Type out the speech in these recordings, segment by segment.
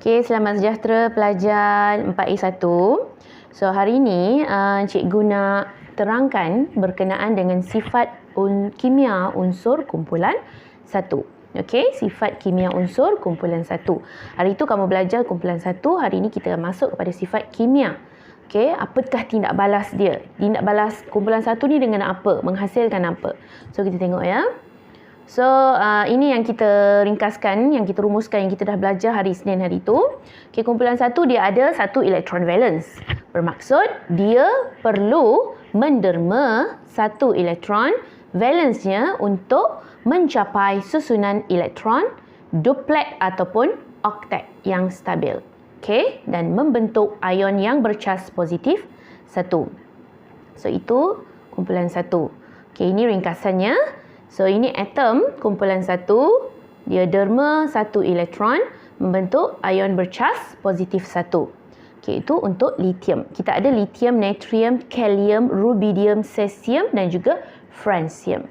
Okey, selamat sejahtera pelajar 4A1. So, hari ini cikgu nak terangkan berkenaan dengan sifat kimia unsur kumpulan 1. Okey, sifat kimia unsur kumpulan 1. Hari itu kamu belajar kumpulan 1, hari ini kita masuk kepada sifat kimia. Okey, apakah tindak balas dia? Tindak balas kumpulan 1 ni dengan apa? Menghasilkan apa? So, kita tengok ya. So, ini yang kita ringkaskan, yang kita rumuskan, yang kita dah belajar hari Isnin hari itu. Okay, kumpulan 1 dia ada 1 elektron valence. Bermaksud dia perlu menderma 1 elektron valence-nya untuk mencapai susunan elektron duplet ataupun oktet yang stabil. Okay, dan membentuk ion yang bercas positif 1. So, itu kumpulan 1. Okay, ini ringkasannya. So, ini atom kumpulan 1, dia derma 1 elektron membentuk ion bercas positif 1. Okey, itu untuk lithium. Kita ada lithium, natrium, kalium, rubidium, cesium dan juga francium.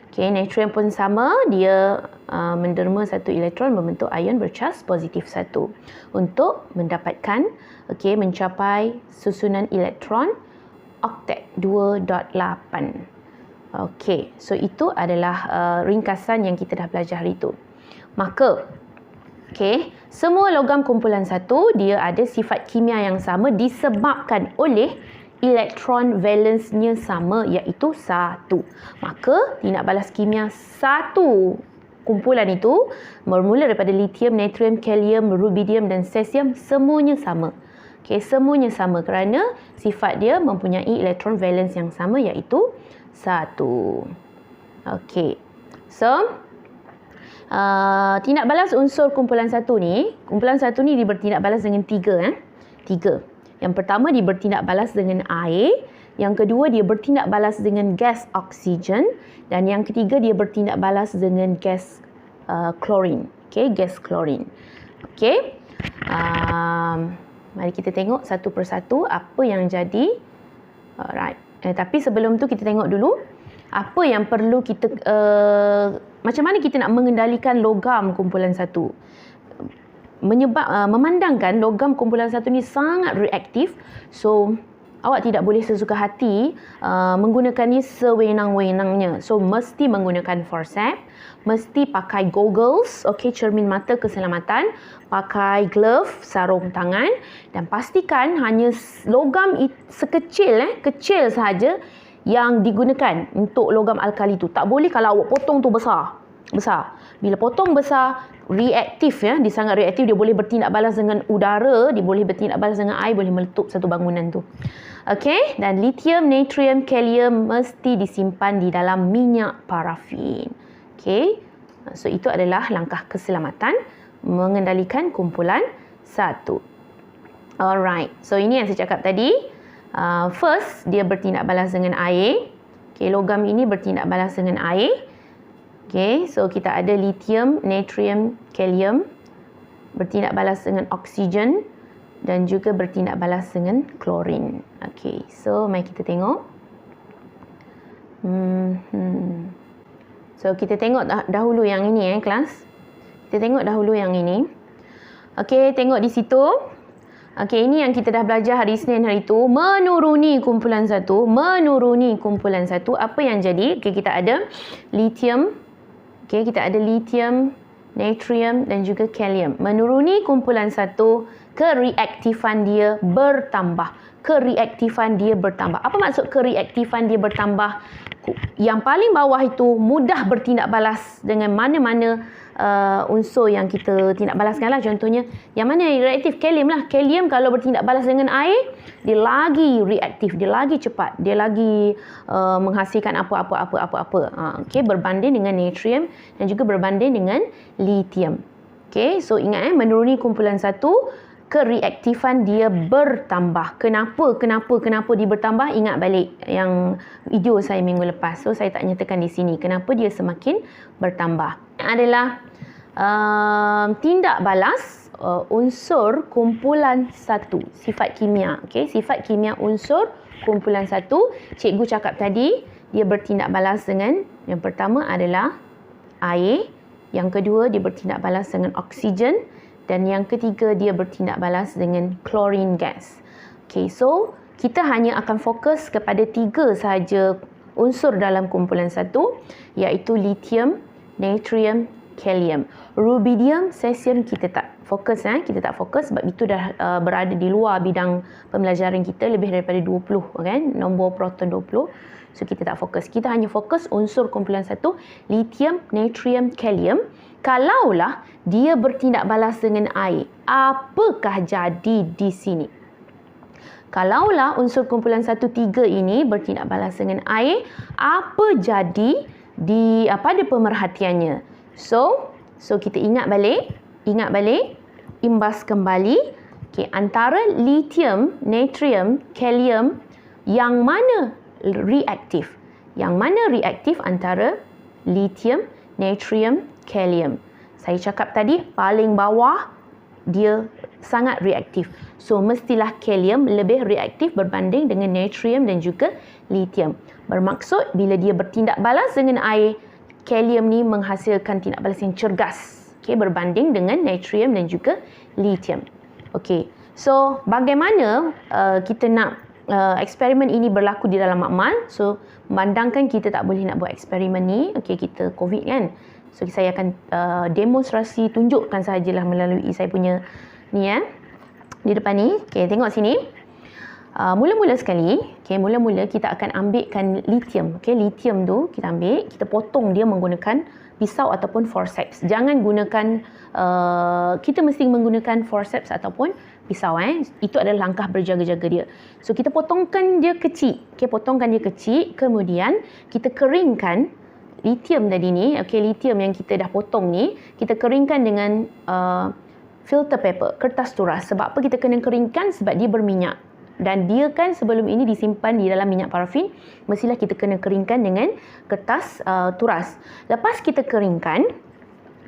Okey, natrium pun sama, dia menderma 1 elektron membentuk ion bercas positif 1 untuk mendapatkan mencapai susunan elektron oktet 2.8. Okey, so itu adalah ringkasan yang kita dah belajar hari itu. Maka, semua logam kumpulan 1 dia ada sifat kimia yang sama disebabkan oleh elektron valence-nya sama, iaitu 1. Maka, tindak balas kimia 1 kumpulan itu bermula daripada lithium, natrium, kalium, rubidium dan cesium, semuanya sama. Okey, semuanya sama kerana sifat dia mempunyai elektron valence yang sama, iaitu 1. Okey. So, tindak balas unsur kumpulan 1 ni, dia bertindak balas dengan 3. 3. Yang pertama, dia bertindak balas dengan air. Yang kedua, dia bertindak balas dengan gas oksigen. Dan yang ketiga, dia bertindak balas dengan gas klorin. Okey, gas klorin. Okey. Mari kita tengok satu persatu apa yang jadi. Alright. Tapi sebelum tu kita tengok dulu apa yang perlu kita macam mana kita nak mengendalikan logam kumpulan 1. Memandangkan logam kumpulan 1 ni sangat reaktif, so awak tidak boleh sesuka hati menggunakannya sewenang-wenangnya. So mesti menggunakan forceps, mesti pakai goggles, cermin mata keselamatan, pakai glove, sarung tangan, dan pastikan hanya logam kecil sahaja yang digunakan untuk logam alkali tu. Tak boleh kalau awak potong tu besar. Bila potong besar, reaktif dia sangat reaktif, dia boleh bertindak balas dengan udara, dia boleh bertindak balas dengan air, boleh meletup satu bangunan tu. Okey, dan lithium, natrium, kalium mesti disimpan di dalam minyak parafin. Okey. So itu adalah langkah keselamatan mengendalikan kumpulan 1. Alright. So ini yang saya cakap tadi. First, dia bertindak balas dengan air. Okey, logam ini bertindak balas dengan air. Okey, so kita ada lithium, natrium, kalium bertindak balas dengan oksigen dan juga bertindak balas dengan klorin. Okey, so mari kita tengok. So kita tengok dahulu yang ini kelas. Kita tengok dahulu yang ini. Okey, tengok di situ. Okey, ini yang kita dah belajar hari Isnin hari itu, menuruni kumpulan 1, apa yang jadi? Okey, kita ada lithium. Okey, kita ada lithium, natrium dan juga kalium. Menuruni kumpulan 1, kereaktifan dia bertambah. Apa maksud kereaktifan dia bertambah? Yang paling bawah itu mudah bertindak balas dengan mana-mana unsur yang kita tindak balaskan lah. Contohnya, yang mana yang reaktif? Kalium lah. Kalium kalau bertindak balas dengan air, dia lagi reaktif, dia lagi cepat, dia lagi menghasilkan apa. Okey, berbanding dengan natrium dan juga berbanding dengan lithium. Okey, so ingat menuruni kumpulan 1, kereaktifan dia bertambah. Kenapa dia bertambah? Ingat balik yang video saya minggu lepas. So saya tak nyatakan di sini kenapa dia semakin bertambah. Adalah tindak balas unsur kumpulan 1, sifat kimia. Okey, sifat kimia unsur kumpulan 1, cikgu cakap tadi dia bertindak balas dengan, yang pertama adalah air, yang kedua dia bertindak balas dengan oksigen, Dan yang ketiga, dia bertindak balas dengan chlorine gas. Okay, so kita hanya akan fokus kepada 3 sahaja unsur dalam kumpulan 1, iaitu lithium, natrium, kalium. Rubidium, cesium kita tak fokus, kita tak fokus sebab itu dah berada di luar bidang pembelajaran kita, lebih daripada 20 kan, nombor proton 20. So kita tak fokus. Kita hanya fokus unsur kumpulan 1, lithium, natrium, kalium. Kalaulah dia bertindak balas dengan air, apakah jadi di sini? Kalaulah unsur kumpulan 1, 3 ini bertindak balas dengan air, apa jadi pada pemerhatiannya? So kita ingat balik, imbas kembali. Okay, antara lithium, natrium, kalium, yang mana reaktif? Yang mana reaktif antara lithium, natrium, kalium? Saya cakap tadi, paling bawah dia sangat reaktif. So, mestilah kalium lebih reaktif berbanding dengan natrium dan juga lithium. Bermaksud, bila dia bertindak balas dengan air, kalium ni menghasilkan tindak balas yang cergas. Okay, berbanding dengan natrium dan juga lithium. Okay, so bagaimana kita nak eksperimen ini berlaku di dalam makmal? So, memandangkan kita tak boleh nak buat eksperimen ni, okay, kita COVID kan. So, saya akan demonstrasi, tunjukkan sahajalah melalui saya punya ni di depan ni. Okay, tengok sini. Mula-mula sekali, okay, mula-mula kita akan ambilkan lithium. Okay, lithium tu kita ambil, kita potong dia menggunakan pisau ataupun forceps. Jangan gunakan, kita mesti menggunakan forceps ataupun pisau. Itu adalah langkah berjaga-jaga dia. So, kita potongkan dia kecil. Okay, potongkan dia kecil. Kemudian, kita keringkan lithium tadi ni. Okay, lithium yang kita dah potong ni, kita keringkan dengan filter paper, kertas turas. Sebab apa kita kena keringkan? Sebab dia berminyak. Dan dia kan sebelum ini disimpan di dalam minyak parafin, mestilah kita kena keringkan dengan kertas turas. Lepas kita keringkan,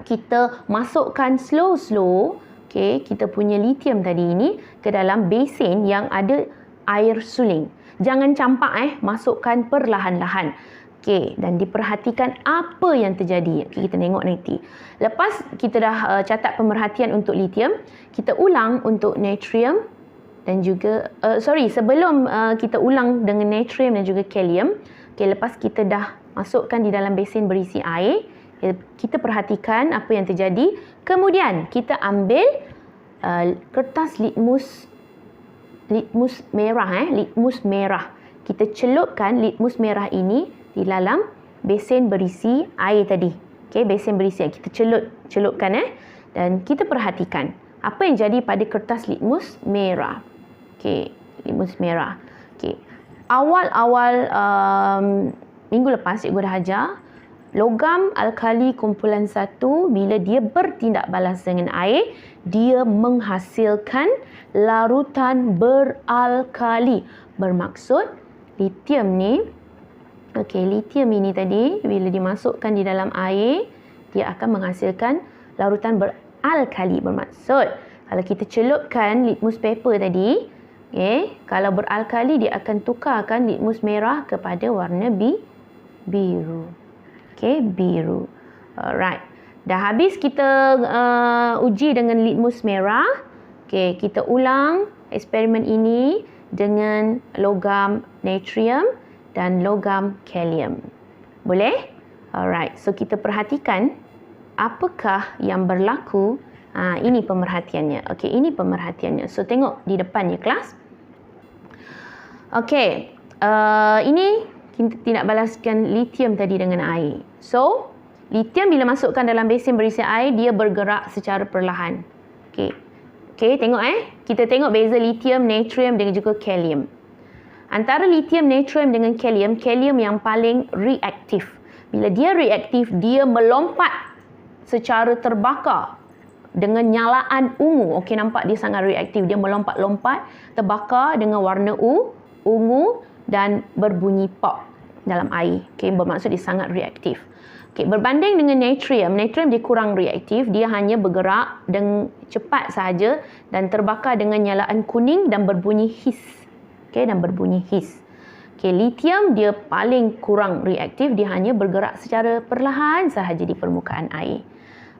kita masukkan slow-slow, okay, kita punya lithium tadi ini ke dalam besen yang ada air suling. Jangan campak, masukkan perlahan-lahan. Okay, dan diperhatikan apa yang terjadi. Okay, kita tengok nanti. Lepas kita dah catat pemerhatian untuk lithium, kita ulang untuk natrium dan juga, sebelum kita ulang dengan natrium dan juga kalium, okay, lepas kita dah masukkan di dalam besen berisi air, kita perhatikan apa yang terjadi. Kemudian kita ambil kertas litmus merah, litmus merah. Kita celupkan litmus merah ini di dalam besen berisi air tadi. Okay, besen berisi air. Kita celupkan dan kita perhatikan apa yang jadi pada kertas litmus merah. Okay, litmus merah. Okay. Awal-awal minggu lepas cikgu dah ajar, logam alkali kumpulan 1 bila dia bertindak balas dengan air, dia menghasilkan larutan beralkali. Bermaksud lithium ni, okay, lithium ini tadi bila dimasukkan di dalam air, dia akan menghasilkan larutan beralkali. Bermaksud kalau kita celupkan litmus paper tadi, okay, kalau beralkali dia akan tukarkan litmus merah kepada warna biru. Okay, biru. Alright. Dah habis kita uji dengan litmus merah. Okay, kita ulang eksperimen ini dengan logam natrium dan logam kalium. Boleh? Alright. So, kita perhatikan apakah yang berlaku. Ini pemerhatiannya. Okay, ini pemerhatiannya. So, tengok di depan ya, kelas. Okay. Ini kita tindak balaskan lithium tadi dengan air. So, lithium bila masukkan dalam besen berisi air, dia bergerak secara perlahan. Okay. Okay, tengok Kita tengok beza lithium, natrium dan juga kalium. Antara lithium, natrium dengan kalium, kalium yang paling reaktif. Bila dia reaktif, dia melompat secara terbakar dengan nyalaan ungu. Okey, nampak dia sangat reaktif. Dia melompat-lompat, terbakar dengan warna ungu dan berbunyi pop dalam air. Okey, bermaksud dia sangat reaktif. Okey, berbanding dengan natrium, natrium dia kurang reaktif. Dia hanya bergerak dengan cepat sahaja dan terbakar dengan nyalaan kuning dan berbunyi his. Okey, dan berbunyi his. Okey, lithium dia paling kurang reaktif. Dia hanya bergerak secara perlahan sahaja di permukaan air.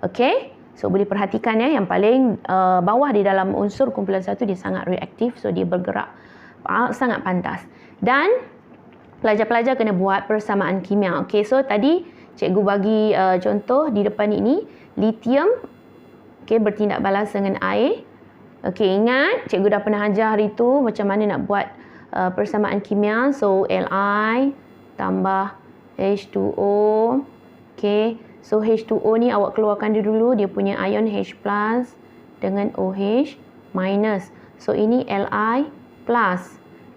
Okey. So boleh perhatikan ya, yang paling bawah di dalam unsur kumpulan 1 dia sangat reaktif, so dia bergerak sangat pantas. Dan pelajar-pelajar kena buat persamaan kimia. Okey, so tadi cikgu bagi contoh di depan ini, litium bertindak balas dengan air. Okey, ingat cikgu dah pernah ajar hari tu macam mana nak buat persamaan kimia. So Li tambah H2O. Okey, so H2O ni awak keluarkan dulu, dia punya ion H+ dengan OH minus. So ini Li+.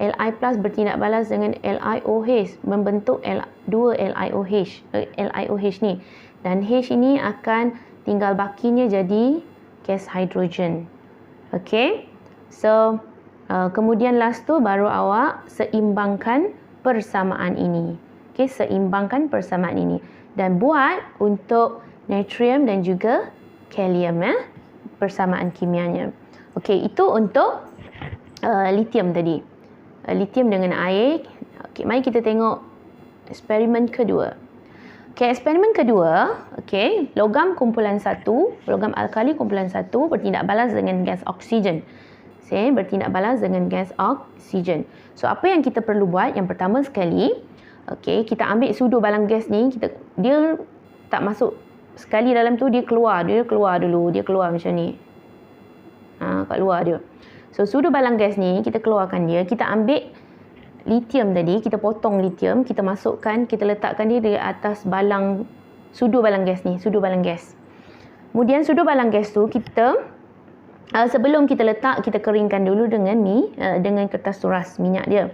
Li+ bertindak balas dengan LiOH, membentuk 2 LiOH ni. Dan H ini akan tinggal bakinya jadi gas hidrogen. Okey. So kemudian last tu baru awak seimbangkan persamaan ini. Okey, seimbangkan persamaan ini dan buat untuk natrium dan juga kalium persamaan kimianya. Okey, itu untuk litium tadi. Litium dengan air. Okey, mari kita tengok eksperimen kedua. Okey, eksperimen kedua, okey, logam kumpulan 1, logam alkali kumpulan 1 bertindak balas dengan gas oksigen. Bertindak balas dengan gas oksigen. So apa yang kita perlu buat? Yang pertama sekali, okey, kita ambil sudu balang gas ni, dia tak masuk sekali dalam tu, dia keluar dulu, dia keluar macam ni. Kat luar dia. So sudu balang gas ni kita keluarkan dia, kita ambil litium tadi, kita potong litium, kita masukkan, kita letakkan dia di atas balang, sudu balang gas ni, sudu balang gas. Kemudian sudu balang gas tu kita sebelum kita letak, kita keringkan dulu dengan dengan kertas turas minyak dia.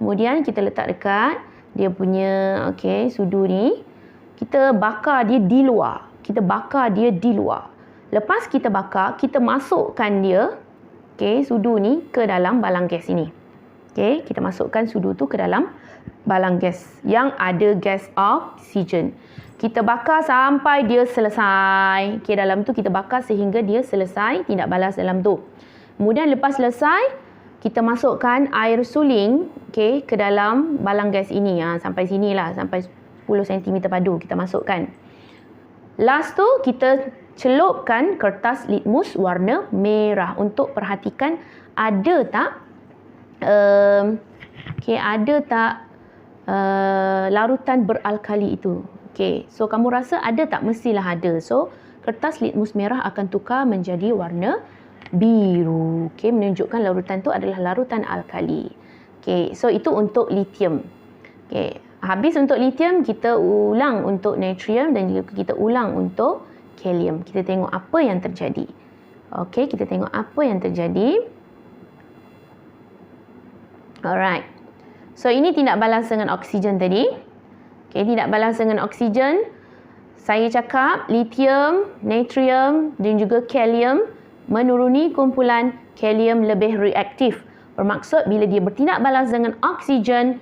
Kemudian kita letak dekat dia punya sudu ni, kita bakar dia di luar. Lepas kita bakar, kita masukkan dia sudu ni ke dalam balang gas ini. Okey, kita masukkan sudu tu ke dalam balang gas yang ada gas oksigen. Kita bakar sampai dia selesai. Okey, dalam tu kita bakar sehingga dia selesai tindak balas dalam tu. Kemudian lepas selesai, kita masukkan air suling ke dalam balang gas ini. Sampai sinilah, sampai 10 cm padu kita masukkan. Last tu kita celupkan kertas litmus warna merah untuk perhatikan ada tak larutan beralkali itu. Okey, so kamu rasa ada tak? Mestilah ada. So kertas litmus merah akan tukar menjadi warna biru. Okey, menunjukkan larutan tu adalah larutan alkali. Okey, so itu untuk litium. Okey, habis untuk litium, kita ulang untuk natrium dan juga kita ulang untuk kalium. Kita tengok apa yang terjadi. Okey, kita tengok apa yang terjadi. Alright. So ini tindak balas dengan oksigen tadi. Okey, tindak balas dengan oksigen. Saya cakap litium, natrium dan juga kalium menuruni kumpulan kalium lebih reaktif. Bermaksud bila dia bertindak balas dengan oksigen,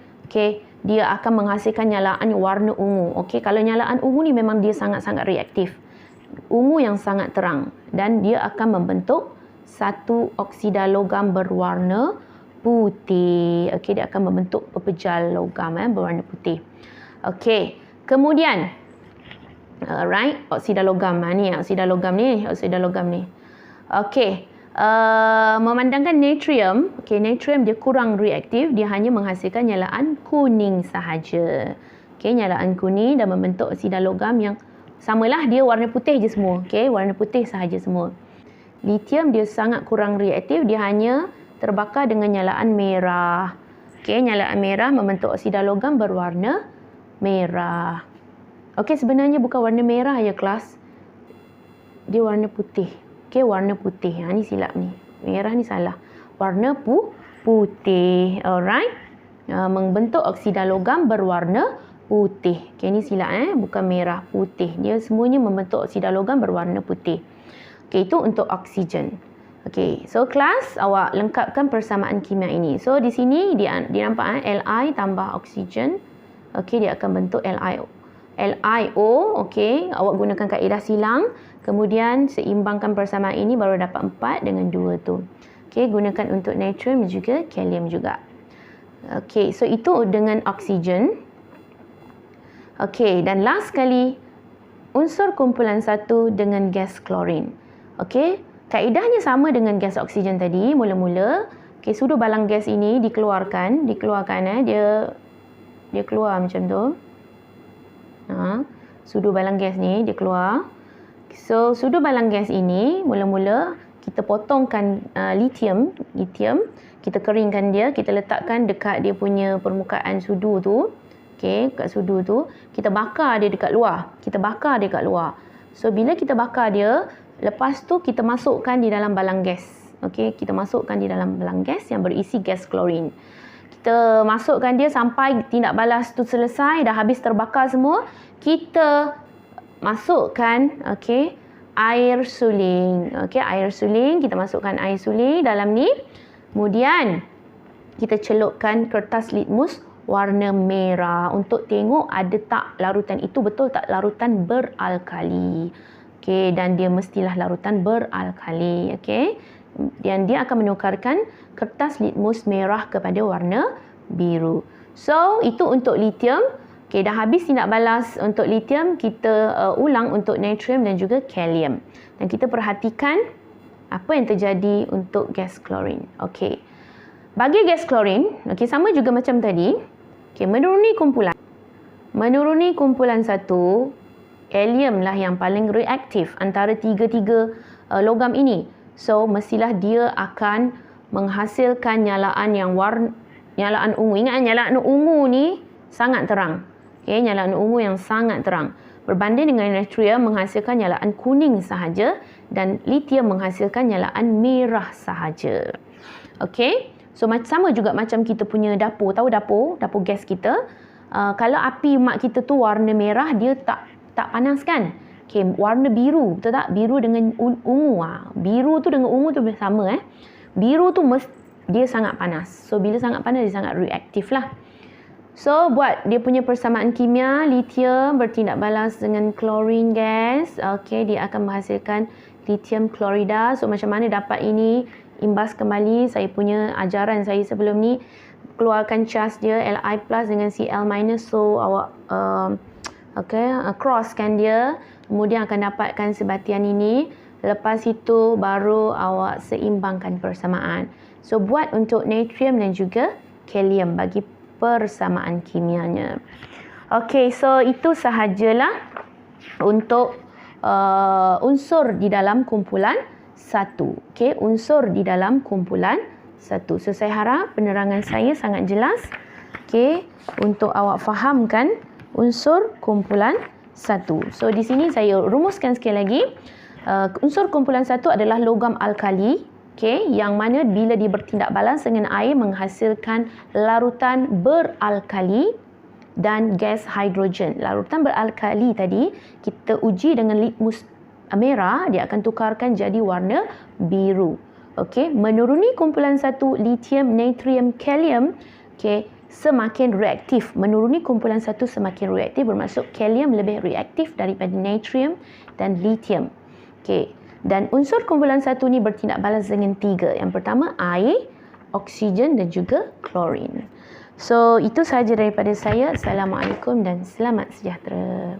dia akan menghasilkan nyalaan warna ungu. Okey, kalau nyalaan ungu ni memang dia sangat-sangat reaktif. Ungu yang sangat terang dan dia akan membentuk satu oksida logam berwarna putih. Okey, dia akan membentuk pepejal logam berwarna putih. Okey, kemudian alright, oksida logam ni, oksida logam ni. Okey, memandangkan natrium, natrium dia kurang reaktif, dia hanya menghasilkan nyalaan kuning sahaja. Okey, nyalaan kuning dan membentuk oksida logam yang samalah, dia warna putih je semua. Okey, warna putih sahaja semua. Litium dia sangat kurang reaktif, dia hanya terbakar dengan nyalaan merah. Okey, nyalaan merah membentuk oksida logam berwarna merah. Okey, sebenarnya bukan warna merah ya kelas. Dia warna putih. Okey, warna putih. Ni silap ni. Merah ni salah. Warna putih. Alright. Membentuk oksida logam berwarna putih. Okey, ni silap bukan merah, putih. Dia semuanya membentuk oksida logam berwarna putih. Okey, itu untuk oksigen. Okey, so kelas awak lengkapkan persamaan kimia ini. So di sini dia nampak Li tambah oksigen. Okey, dia akan bentuk LiO. Okey, awak gunakan kaedah silang. Kemudian seimbangkan persamaan ini baru dapat 4 dengan 2 tu. Okey, gunakan untuk natrium dan juga kalium juga. Okey, so itu dengan oksigen. Okey, dan last sekali unsur kumpulan 1 dengan gas klorin. Okey, kaedahnya sama dengan gas oksigen tadi. Mula-mula, okey, sudu balang gas ini dikeluarkan dia keluar macam tu. Sudu balang gas ni dia keluar. So, sudu balang gas ini mula-mula kita potongkan lithium, kita keringkan dia, kita letakkan dekat dia punya permukaan sudu tu. Okey, kat sudu tu, kita bakar dia dekat luar. So, bila kita bakar dia, lepas tu kita masukkan di dalam balang gas. Okey, kita masukkan di dalam balang gas yang berisi gas klorin. Kita masukkan dia sampai tindak balas tu selesai, dah habis terbakar semua. Kita masukkan, okey, air suling. Okey, air suling, kita masukkan air suling dalam ni. Kemudian kita celupkan kertas litmus warna merah untuk tengok ada tak larutan itu betul tak larutan beralkali. Okey, dan dia mestilah larutan beralkali. Okey, dan dia akan menukarkan kertas litmus merah kepada warna biru. So, itu untuk lithium. Okey, dah habis tindak balas untuk lithium, kita ulang untuk natrium dan juga kalium. Dan kita perhatikan apa yang terjadi untuk gas klorin. Okey. Bagi gas klorin, okey, sama juga macam tadi. Okey, menuruni kumpulan 1, kalium lah yang paling reaktif antara tiga-tiga logam ini. So, mestilah dia akan menghasilkan nyalaan nyalaan ungu. Ingat, nyalaan ungu ni sangat terang. Okay, nyalaan ungu yang sangat terang. Berbanding dengan natrium menghasilkan nyalaan kuning sahaja dan lithium menghasilkan nyalaan merah sahaja. Okey, so sama juga macam kita punya dapur. Tahu dapur gas kita. Kalau api mak kita tu warna merah, dia tak panas kan? Okey, warna biru, betul tak? Biru dengan ungu. Biru tu dengan ungu tu sama. Biru tu dia sangat panas. So, bila sangat panas, dia sangat reaktif lah. So, buat dia punya persamaan kimia, lithium bertindak balas dengan klorin gas. Okey, dia akan menghasilkan lithium klorida. So, macam mana dapat ini? Imbas kembali saya punya ajaran saya sebelum ni. Keluarkan charge dia Li plus dengan Cl minus. So, awak crosskan dia. Kemudian akan dapatkan sebatian ini. Lepas itu, baru awak seimbangkan persamaan. So, buat untuk natrium dan juga kalium bagi persamaan kimianya. Okey, so itu sahajalah untuk unsur di dalam kumpulan 1. Okey, unsur di dalam kumpulan 1. So, saya harap penerangan saya sangat jelas. Okey, untuk awak fahamkan unsur kumpulan 1. So, di sini saya rumuskan sekali lagi. Unsur kumpulan 1 adalah logam alkali. Okay, yang mana bila dia bertindak balas dengan air menghasilkan larutan beralkali dan gas hidrogen. Larutan beralkali tadi kita uji dengan litmus merah, dia akan tukarkan jadi warna biru. Okey, menuruni kumpulan 1 lithium, natrium, kalium, okey, semakin reaktif. Menuruni kumpulan 1 semakin reaktif, bermaksud kalium lebih reaktif daripada natrium dan lithium. Okey. Dan unsur kumpulan 1 ni bertindak balas dengan 3. Yang pertama air, oksigen dan juga klorin. So, itu sahaja daripada saya. Assalamualaikum dan selamat sejahtera.